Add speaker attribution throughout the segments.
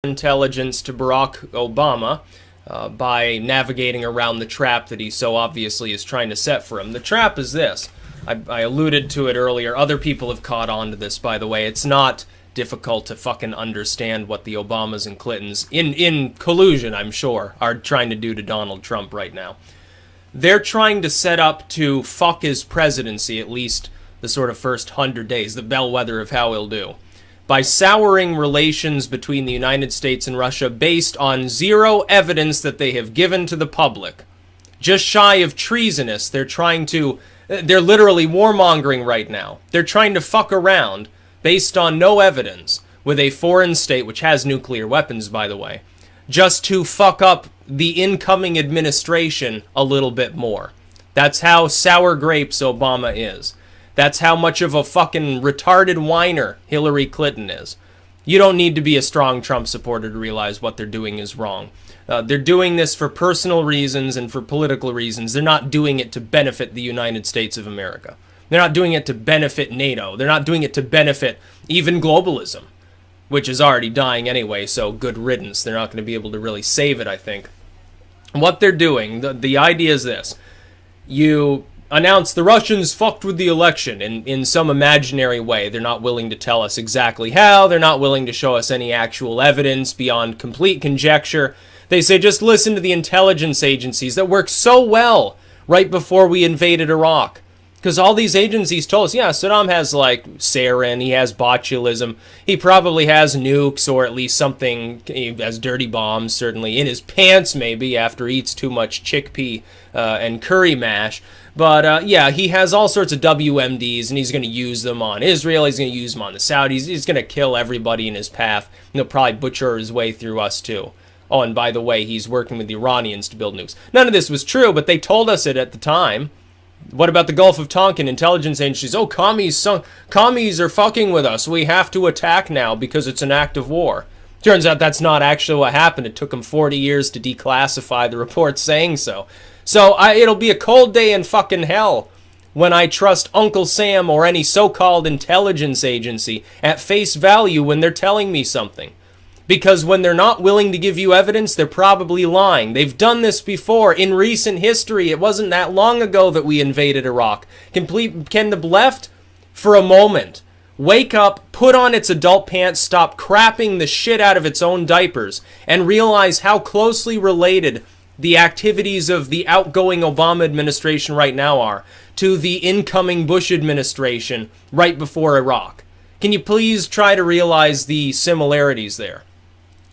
Speaker 1: intelligence to Barack Obama by navigating around the trap that he so obviously is trying to set for him. The trap is this. I alluded to it earlier. Other people have caught on to this, by the way. It's not difficult to fucking understand what the Obamas and Clintons, in collusion, I'm sure, are trying to do to Donald Trump right now. They're trying to set up to fuck his presidency, at least the sort of first 100 days, the bellwether of how he'll do, by souring relations between the United States and Russia based on zero evidence that they have given to the public. Just shy of treasonous, they're literally warmongering right now. They're trying to fuck around based on no evidence with a foreign state, which has nuclear weapons, by the way, just to fuck up the incoming administration a little bit more. That's how sour grapes Obama is. That's how much of a fucking retarded whiner Hillary Clinton is. You don't need to be a strong Trump supporter to realize what they're doing is wrong. They're doing this for personal reasons and for political reasons. They're not doing it to benefit the United States of America. They're not doing it to benefit NATO. They're not doing it to benefit even globalism, which is already dying anyway, so good riddance. They're not going to be able to really save it, I think. What they're doing, the idea is this. You announce the Russians fucked with the election in some imaginary way. They're not willing to tell us exactly how. They're not willing to show us any actual evidence beyond complete conjecture. They say just listen to the intelligence agencies that worked so well right before we invaded Iraq. Because all these agencies told us, yeah, Saddam has like sarin, he has botulism, he probably has nukes or at least something, he has dirty bombs certainly, in his pants maybe after he eats too much chickpea and curry mash. But yeah, he has all sorts of WMDs and he's going to use them on Israel, he's going to use them on the Saudis, he's going to kill everybody in his path, and he'll probably butcher his way through us too. Oh, and by the way, he's working with the Iranians to build nukes. None of this was true, but they told us it at the time. What about the Gulf of Tonkin intelligence agencies? Oh, commies are fucking with us. We have to attack now because it's an act of war. Turns out that's not actually what happened. It took them 40 years to declassify the report saying so. So it'll be a cold day in fucking hell when I trust Uncle Sam or any so-called intelligence agency at face value when they're telling me something. Because when they're not willing to give you evidence, they're probably lying. They've done this before in recent history. It wasn't that long ago that we invaded Iraq. Can the left, for a moment, wake up, put on its adult pants, stop crapping the shit out of its own diapers, and realize how closely related the activities of the outgoing Obama administration right now are to the incoming Bush administration right before Iraq? Can you please try to realize the similarities there?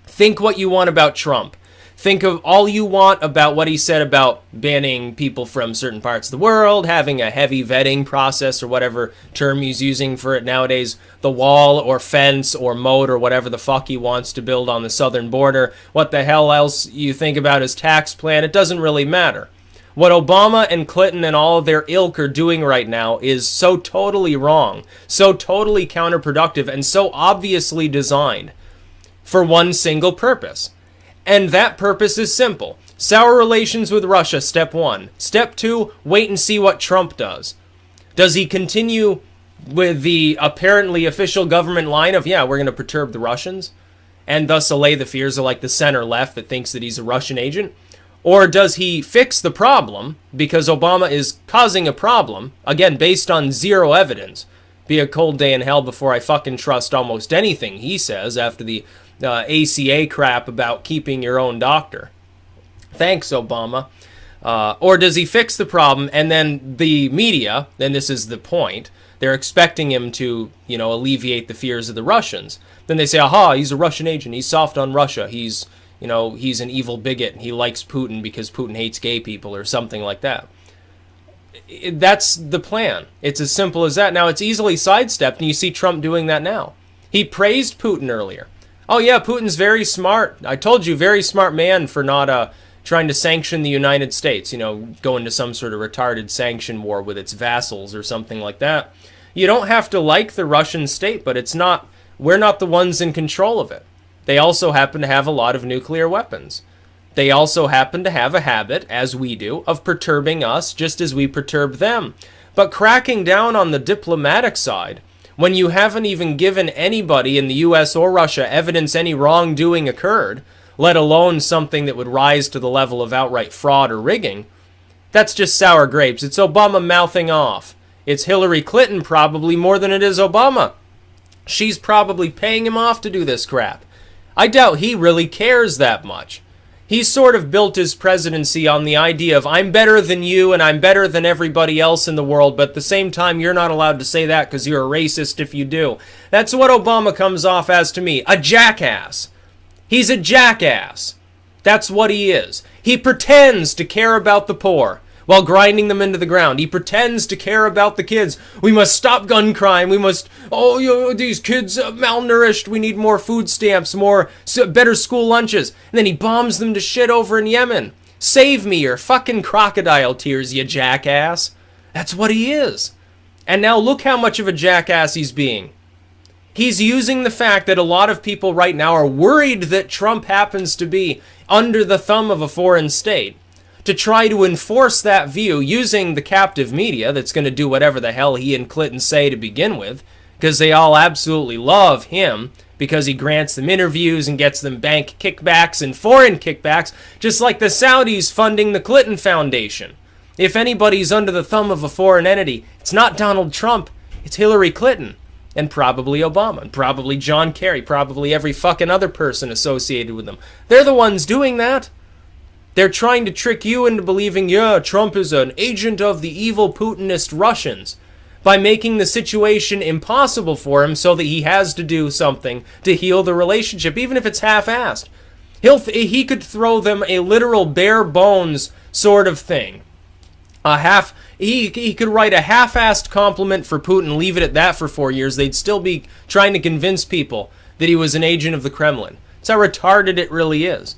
Speaker 1: Think what you want about Trump. Think of all you want about what he said about banning people from certain parts of the world, having a heavy vetting process or whatever term he's using for it nowadays, the wall or fence or moat or whatever the fuck he wants to build on the southern border. What the hell else you think about his tax plan, it doesn't really matter. What Obama and Clinton and all of their ilk are doing right now is so totally wrong, so totally counterproductive, and so obviously designed for one single purpose. And that purpose is simple. Sour relations with Russia, step one. Step two, wait and see what Trump does. Does he continue with the apparently official government line of, yeah, we're going to perturb the Russians, and thus allay the fears of like the center left that thinks that he's a Russian agent? Or does he fix the problem because Obama is causing a problem, again, based on zero evidence? Be a cold day in hell before I fucking trust almost anything he says after the ACA crap about keeping your own doctor. Thanks, Obama. Or does he fix the problem and then the media, and this is the point, they're expecting him to, alleviate the fears of the Russians. Then they say, aha, he's a Russian agent. He's soft on Russia. He's an evil bigot. He likes Putin because Putin hates gay people or something like that. That's the plan. It's as simple as that. Now, it's easily sidestepped, and you see Trump doing that now. He praised Putin earlier. Oh, yeah, Putin's very smart. I told you, very smart man for not trying to sanction the United States, go into some sort of retarded sanction war with its vassals or something like that. You don't have to like the Russian state, but we're not the ones in control of it. They also happen to have a lot of nuclear weapons. They also happen to have a habit, as we do, of perturbing us just as we perturb them. But cracking down on the diplomatic side when you haven't even given anybody in the US or Russia evidence any wrongdoing occurred, let alone something that would rise to the level of outright fraud or rigging. That's just sour grapes. It's Obama mouthing off. It's Hillary Clinton probably more than it is Obama. She's probably paying him off to do this crap. I doubt he really cares that much. He's sort of built his presidency on the idea of I'm better than you and I'm better than everybody else in the world, but at the same time you're not allowed to say that because you're a racist if you do. That's what Obama comes off as to me, a jackass. He's a jackass. That's what he is. He pretends to care about the poor while grinding them into the ground. He pretends to care about the kids. We must stop gun crime. We must, these kids are malnourished. We need more food stamps, better school lunches. And then he bombs them to shit over in Yemen. Save me your fucking crocodile tears, you jackass. That's what he is. And now look how much of a jackass he's being. He's using the fact that a lot of people right now are worried that Trump happens to be under the thumb of a foreign state to try to enforce that view using the captive media that's going to do whatever the hell he and Clinton say to begin with, because they all absolutely love him because he grants them interviews and gets them bank kickbacks and foreign kickbacks, just like the Saudis funding the Clinton Foundation. If anybody's under the thumb of a foreign entity, it's not Donald Trump, it's Hillary Clinton. And probably Obama, and probably John Kerry, probably every fucking other person associated with them. They're the ones doing that. They're trying to trick you into believing, yeah, Trump is an agent of the evil Putinist Russians by making the situation impossible for him so that he has to do something to heal the relationship, even if it's half-assed. He could throw them a literal bare bones sort of thing. He could write a half-assed compliment for Putin, leave it at that for 4 years. They'd still be trying to convince people that he was an agent of the Kremlin. That's how retarded it really is.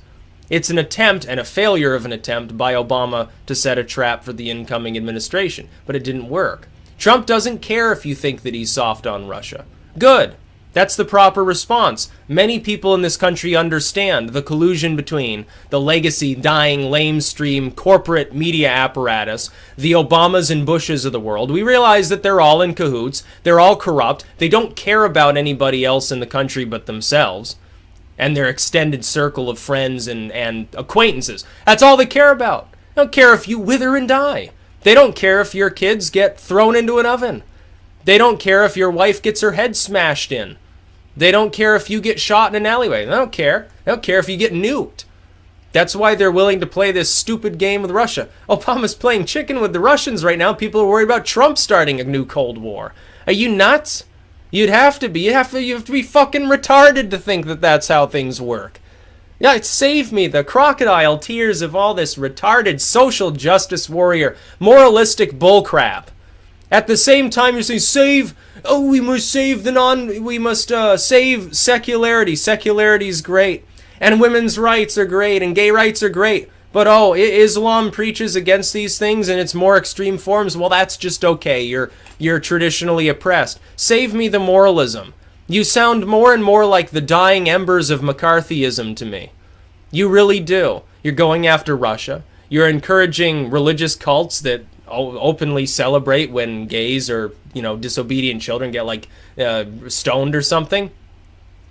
Speaker 1: It's an attempt, and a failure of an attempt, by Obama to set a trap for the incoming administration. But it didn't work. Trump doesn't care if you think that he's soft on Russia. Good. That's the proper response. Many people in this country understand the collusion between the legacy, dying, lamestream corporate media apparatus, the Obamas and Bushes of the world. We realize that they're all in cahoots. They're all corrupt. They don't care about anybody else in the country but themselves and their extended circle of friends and acquaintances. That's all they care about. They don't care if you wither and die. They don't care if your kids get thrown into an oven. They don't care if your wife gets her head smashed in. They don't care if you get shot in an alleyway. They don't care. They don't care if you get nuked. That's why they're willing to play this stupid game with Russia. Obama's playing chicken with the Russians right now. People are worried about Trump starting a new Cold War. Are you nuts? You'd have to be. You have to be fucking retarded to think that that's how things work. Yeah, save me the crocodile tears of all this retarded social justice warrior, moralistic bullcrap. At the same time, you're saying, we must save save secularity. Secularity's great. And women's rights are great, and gay rights are great. But Islam preaches against these things in its more extreme forms. Well, that's just okay. You're traditionally oppressed. Save me the moralism. You sound more and more like the dying embers of McCarthyism to me. You really do. You're going after Russia. You're encouraging religious cults that openly celebrate when gays or disobedient children get stoned or something.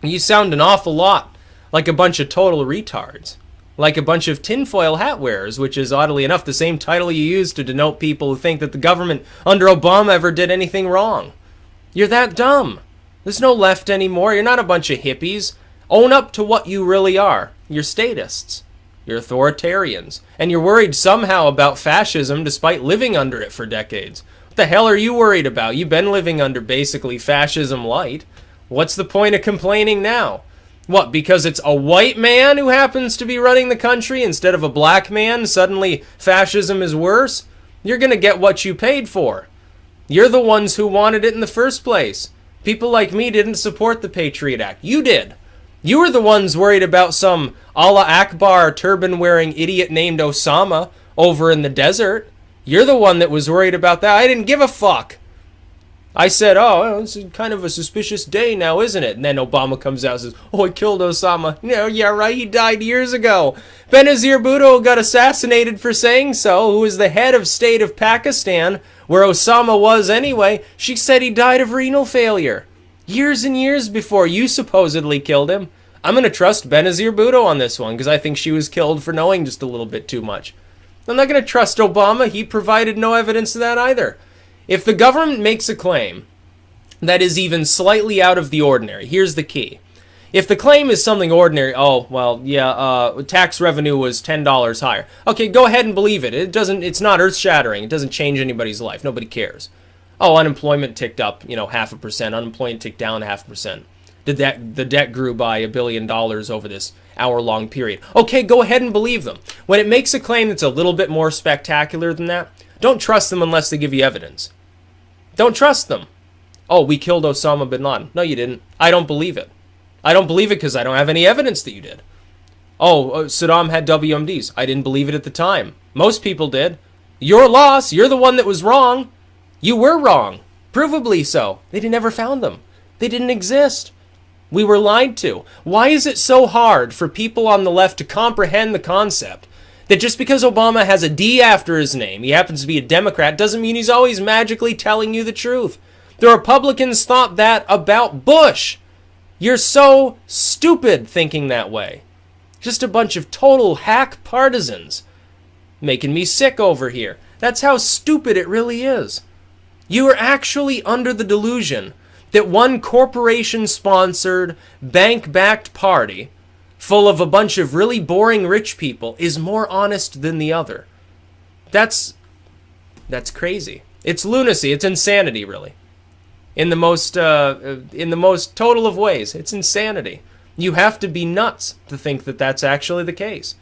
Speaker 1: You sound an awful lot like a bunch of total retards, like a bunch of tinfoil hat wearers, which is oddly enough the same title you use to denote people who think that the government under Obama ever did anything wrong. You're that dumb. There's no left anymore. You're not a bunch of hippies. Own up to what you really are. You're statists. You're authoritarians. And you're worried somehow about fascism despite living under it for decades. What the hell are you worried about? You've been living under basically fascism light. What's the point of complaining now? What, because it's a white man who happens to be running the country instead of a black man, suddenly fascism is worse? You're going to get what you paid for. You're the ones who wanted it in the first place. People like me didn't support the Patriot Act. You did. You were the ones worried about some Allah Akbar turban-wearing idiot named Osama over in the desert. You're the one that was worried about that. I didn't give a fuck. I said, it's kind of a suspicious day now, isn't it? And then Obama comes out and says, I killed Osama. Yeah, right, he died years ago. Benazir Bhutto got assassinated for saying so, who is the head of state of Pakistan, where Osama was anyway. She said he died of renal failure. Years and years before you supposedly killed him. I'm going to trust Benazir Bhutto on this one because I think she was killed for knowing just a little bit too much. I'm not going to trust Obama. He provided no evidence of that either. If the government makes a claim that is even slightly out of the ordinary, here's the key. If the claim is something ordinary, oh, well, yeah, tax revenue was $10 higher. Okay, go ahead and believe it. It's not earth-shattering. It doesn't change anybody's life. Nobody cares. Oh, unemployment ticked up, 0.5%. Unemployment ticked down 0.5%. The debt grew by $1 billion over this hour-long period. Okay, go ahead and believe them. When it makes a claim that's a little bit more spectacular than that, don't trust them unless they give you evidence. Don't trust them. Oh, we killed Osama bin Laden. No, you didn't. I don't believe it. I don't believe it because I don't have any evidence that you did. Oh, Saddam had WMDs. I didn't believe it at the time. Most people did. Your loss. You're the one that was wrong. You were wrong. Provably so. They never found them. They didn't exist. We were lied to. Why is it so hard for people on the left to comprehend the concept that just because Obama has a D after his name, he happens to be a Democrat, doesn't mean he's always magically telling you the truth? The Republicans thought that about Bush. You're so stupid thinking that way. Just a bunch of total hack partisans. Making me sick over here. That's how stupid it really is. You are actually under the delusion that one corporation-sponsored, bank-backed party full of a bunch of really boring rich people is more honest than the other. That's crazy. It's lunacy. It's insanity, really. In the most total of ways, it's insanity. You have to be nuts to think that that's actually the case.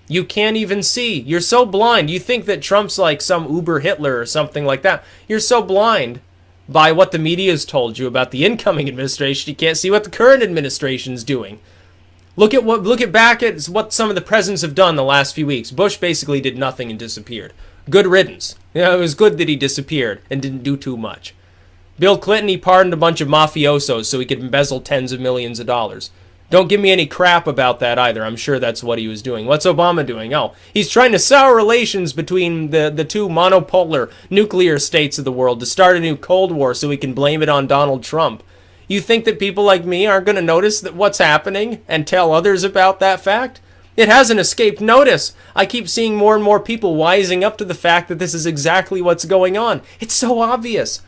Speaker 1: You can't even see. You're so blind. You think that Trump's like some Uber Hitler or something like that. You're so blind by what the media's told you about the incoming administration, you can't see what the current administration's doing. Look back at what some of the presidents have done the last few weeks. Bush basically did nothing and disappeared. Good riddance. It was good that he disappeared and didn't do too much. Bill Clinton, he pardoned a bunch of mafiosos so he could embezzle tens of millions of dollars. Don't give me any crap about that either. I'm sure that's what he was doing. What's Obama doing? Oh, he's trying to sour relations between the two monopolar nuclear states of the world to start a new Cold War so he can blame it on Donald Trump. You think that people like me aren't going to notice that what's happening and tell others about that fact? It hasn't escaped notice. I keep seeing more and more people wising up to the fact that this is exactly what's going on. It's so obvious.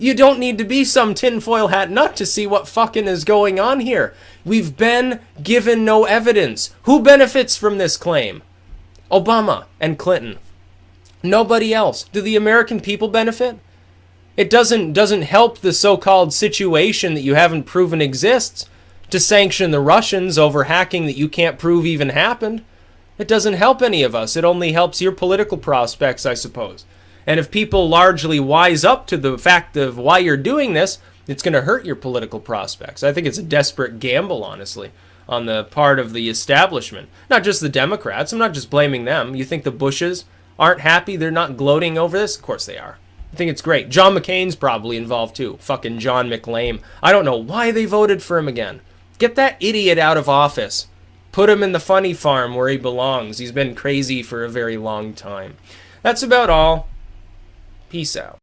Speaker 1: You don't need to be some tinfoil hat nut to see what fucking is going on here. We've been given no evidence. Who benefits from this claim? Obama and Clinton. Nobody else. Do the American people benefit? It doesn't help the so-called situation that you haven't proven exists to sanction the Russians over hacking that you can't prove even happened. It doesn't help any of us. It only helps your political prospects, I suppose. And if people largely wise up to the fact of why you're doing this, it's going to hurt your political prospects. I think it's a desperate gamble, honestly, on the part of the establishment. Not just the Democrats. I'm not just blaming them. You think the Bushes aren't happy? They're not gloating over this? Of course they are. I think it's great. John McCain's probably involved too. Fucking John McLame. I don't know why they voted for him again. Get that idiot out of office. Put him in the funny farm where he belongs. He's been crazy for a very long time. That's about all. Peace out.